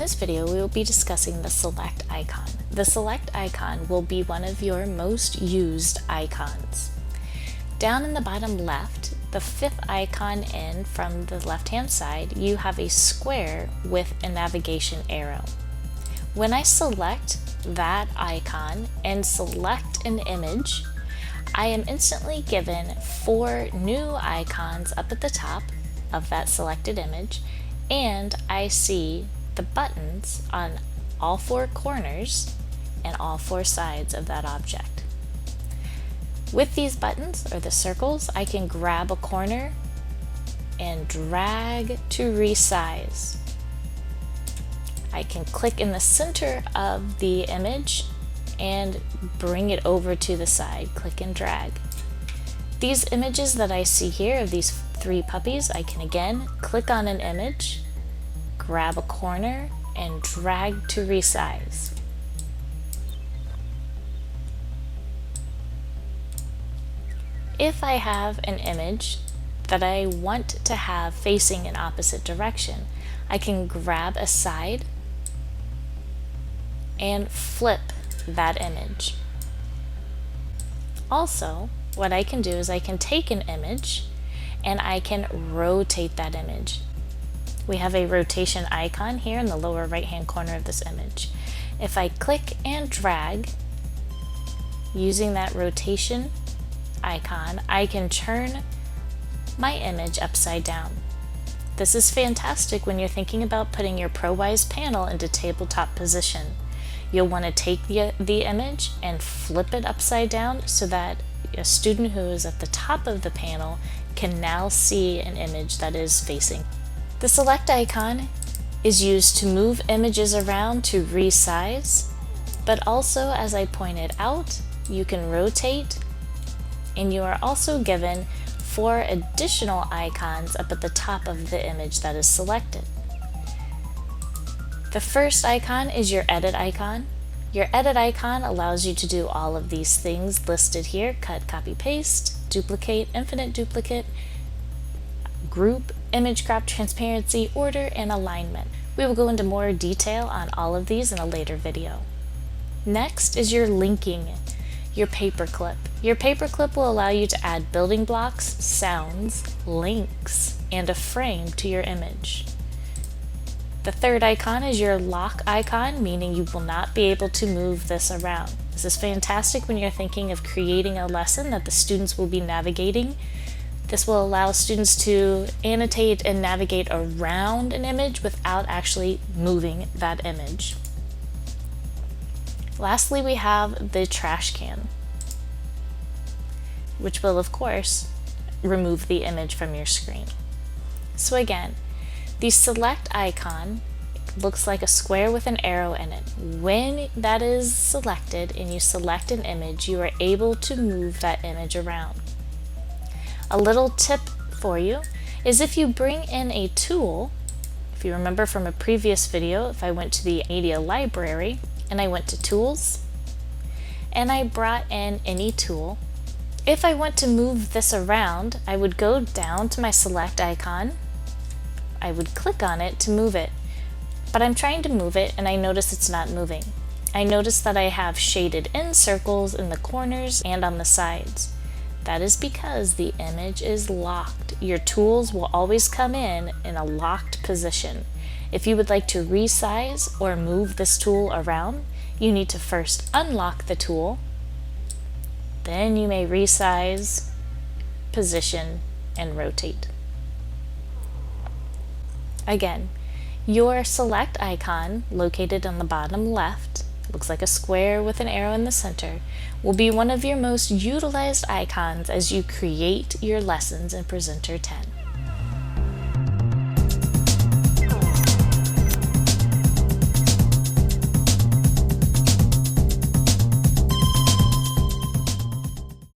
this video, we will be discussing the select icon. The select icon will be one of your most used icons. Down in the bottom left, the fifth icon in from the left-hand side, you have a square with a navigation arrow. When I select that icon and select an image, I am instantly given 4 new icons up at the top of that selected image, and I see the buttons on all 4 corners and all 4 sides of that object. With these buttons, or the circles, I can grab a corner and drag to resize. I can click in the center of the image and bring it over to the side, click and drag. These images that I see here of these 3 puppies, I can again click on an image, grab a corner, and drag to resize. If I have an image that I want to have facing an opposite direction, I can grab a side and flip that image. Also, what I can do is I can take an image and I can rotate that image. We have a rotation icon here in the lower right hand corner of this image. If I click and drag using that rotation icon, I can turn my image upside down. This is fantastic when you're thinking about putting your Prowise panel into tabletop position. You'll want to take the image and flip it upside down so that a student who is at the top of the panel can now see an image that is facing. The select icon is used to move images around to resize, but also, as I pointed out, you can rotate, and you are also given 4 additional icons up at the top of the image that is selected. The first icon is your edit icon. Your edit icon allows you to do all of these things listed here: cut, copy, paste, duplicate, infinite duplicate, group, image crop, transparency, order, and alignment. We will go into more detail on all of these in a later video. Next is your linking, your paperclip. Your paperclip will allow you to add building blocks, sounds, links, and a frame to your image. The third icon is your lock icon, meaning you will not be able to move this around. This is fantastic when you're thinking of creating a lesson that the students will be navigating. This will allow students to annotate and navigate around an image without actually moving that image. Lastly, we have the trash can, which will, of course, remove the image from your screen. So again, the select icon looks like a square with an arrow in it. When that is selected and you select an image, you are able to move that image around. A little tip for you is if you bring in a tool, if you remember from a previous video, if I went to the media library and I went to tools and I brought in any tool, if I want to move this around, I would go down to my select icon, I would click on it to move it, but I'm trying to move it and I notice it's not moving. I notice that I have shaded in circles in the corners and on the sides. That is because the image is locked. Your tools will always come in a locked position. If you would like to resize or move this tool around, you need to first unlock the tool, then you may resize, position, and rotate. Again, your select icon, located on the bottom left, looks like a square with an arrow in the center, will be one of your most utilized icons as you create your lessons in Presenter 10.